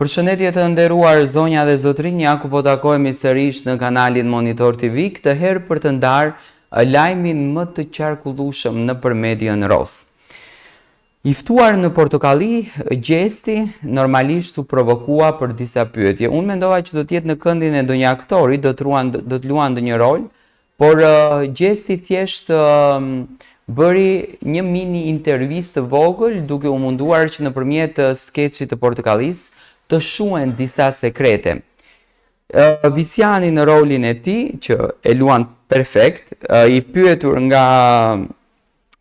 Përshëndetje të nderuar zonja dhe zotrinj, ja ku po takohemi sërish në kanalin Monitor TV, këtë herë për të ndarë lajmin më të qarkullueshëm nëpër median ros. I ftuar në Portokalli, Gjesti normalisht u provokua për disa pyetje. Unë mendova që do të jetë në këndin e ndonjë aktori, do të luan ndonjë rol, por Gjesti thjesht bëri një mini intervistë vogël duke u munduar që nëpërmjet skeçit të Portokallis të shuhen disa sekrete. Visiani në rolin e tij, që e luan perfekt, i pyetur nga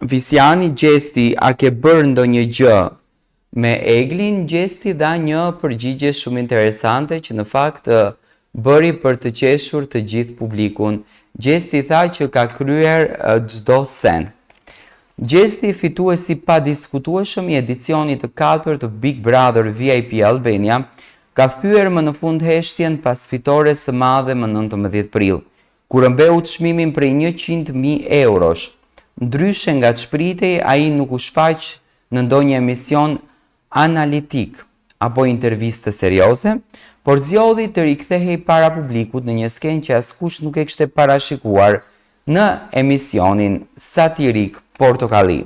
Visiani, Gjesti, a ke bërë ndonjë gjë me Eglin? Gjesti dha një përgjigje shumë interesante që në fakt bëri për të qeshur të gjithë publikun. Gjesti tha që ka kryer çdo sen. Gjesti, fituesi pa diskutueshëm i edicionit të 4 të Big Brother VIP Albania, ka thyer më në fund heshtjen pas fitores së madhe më 19 prill, kur mbeu çmimin prej 100.000 eurosh. Ndryshe nga çpritej, ai nuk u shfaq në ndonjë emision analitik apo intervistë serioze, por zgjodhi të rikthehej para publikut në një skenë që askush nuk e kishte parashikuar në emisionin satirik Portokalli.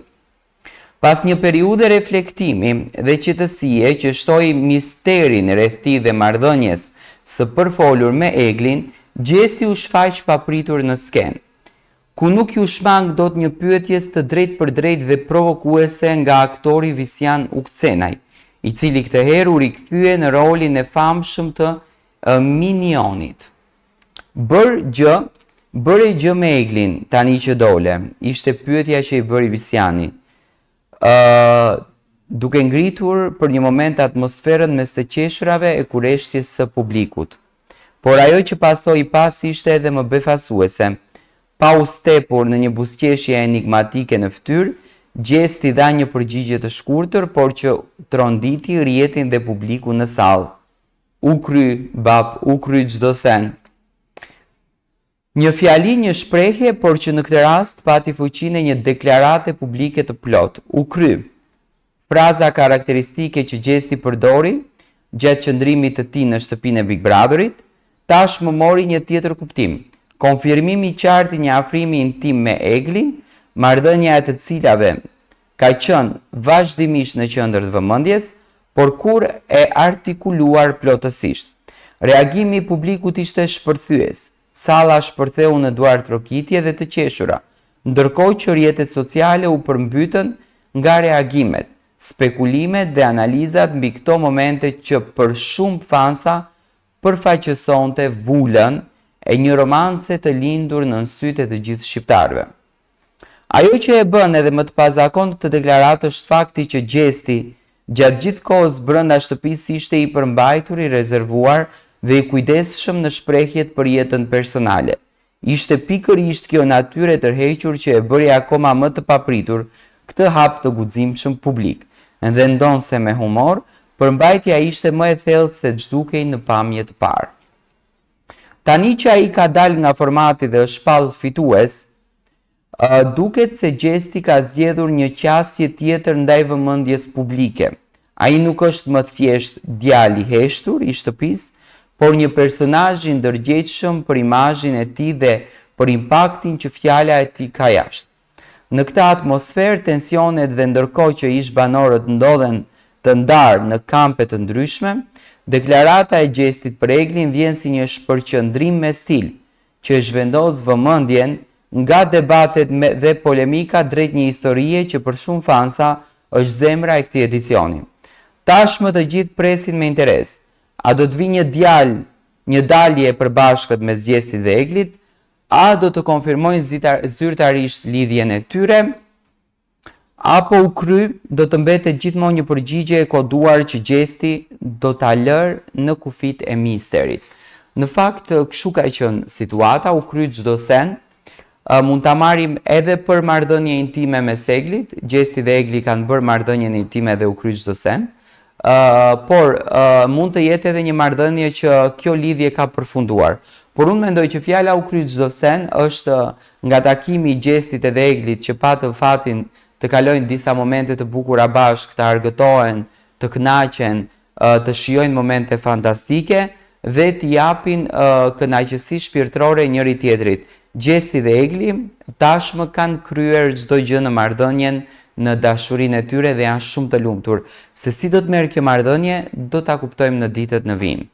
Pas një periudhe reflektimi dhe qetësie që shtoi misterin rreth tij dhe marrëdhënies së përfolur me Eglin, Gjesti u shfaq papritur në skenë, ku nuk ju shmang dot një pyetjes të drejtë për drejtë dhe provokuese nga aktori Visian Ukcenaj, i cili këtë herë u rikthye në rolin e famshëm të Minionit. Bëre gjë me Eglin, tani që dole, ishte pyetja që i bëri Visiani, duke ngritur për një moment atmosferën mes të qeshrave e kureshtjes së publikut. Por ajo që pasoi pas ishte edhe më befasuese. Pa u stepur në një buzëqeshje enigmatike në fytyrë, Gjesti dha një përgjigje të shkurtër, por që tronditi rrjetin dhe publikun në sallë. U kry çdo sen. Një fjali, një shprehje, por që në këtë rast pati fuqinë e një deklarate publike të plot. U kry. Fraza karakteristike që Gjesti përdori gjatë qëndrimit të tij në shtëpinë e Big Brotherit, tashmë mori një tjetër kuptim. Konfirmimi i qartë i një afrimi intim me Eglin, marrëdhënia e të cilave ka qenë vazhdimisht në qendër të vëmendjes, por kur e artikuluar plotësisht. Reagimi i publikut ishte shpërthyes. Salla shpërtheu në duar trokitje dhe të qeshura, ndërkohë që rrjetet sociale u përmbytën nga reagimet, spekulimet dhe analizat mbi këto momente që për shumë fansa përfaqësonte vulën e një romance të lindur në sytë të gjithë shqiptarëve. Ajo që e bën edhe më të pazakontë të deklaratë është fakti që Gjesti gjatë gjithë kohës brenda shtëpisë ishte i përmbajtur, i rezervuar dhe i kujdesshëm në shprehjet për jetën personale. Ishte pikërisht kjo natyrë e tërhequr që e bëri akoma më të papritur këtë hap të guximshëm publik. Dhe ndonse me humor, përmbajtja ishte më e thellë se ç'dukej në pamje të parë. Tani që ai ka dalë nga formati dhe është shpall fitues, duket se Gjesti ka zgjedhur një qasje tjetër ndaj vëmendjes publike. Ai nuk është më thjesht djali i heshtur i shtëpisë, por një personazh i ndërgjegjshëm për imazhin e tij dhe për impaktin që fjala e tij ka jashtë. Në këtë atmosferë, tensionet dhe ndërkohë që ish banorët ndodhen të ndarë në kampe të ndryshme, deklarata e Gjestit për Eglin vjen si një shpërqendrim me stil, që zhvendos vëmendjen nga debatet dhe polemika drejt një historie që për shumë fansa është zemra e këtij edicioni. Tashmë të gjithë presin me interes. A do të vi një dalje e përbashkët mes Gjestit dhe Eglit, a do të konfirmojnë zyrtarisht lidhjen e tyre, apo u kry do të mbetet gjithmonë një përgjigje e koduar që Gjesti do ta lërë në kufit e misterit. Në fakt, kështu ka qenë situata, u kry çdo sen. Mund ta marrim edhe për marrëdhënie intime me Eglit, Gjesti dhe Egli kanë bërë marrëdhënien intime dhe u kry çdo sen. Por mund të jetë edhe një marrëdhënie që kjo lidhje ka përfunduar. Por unë mendoj që fjala u kry çdo sen është nga takimi i Gjestit edhe Eglit që patën fatin të kalojnë disa momente të bukura bashkë, të argëtohen, të kënaqen, të shijojnë momente fantastike dhe të japin kënaqësi shpirtërore njëri tjetrit. Gjesti dhe Egli tashmë kanë kryer çdo gjë në marrëdhënien, në dashurinë e tyre dhe janë shumë të lumtur. Se si do të merr kjo marrëdhënie, do ta kuptojmë në ditët në vim.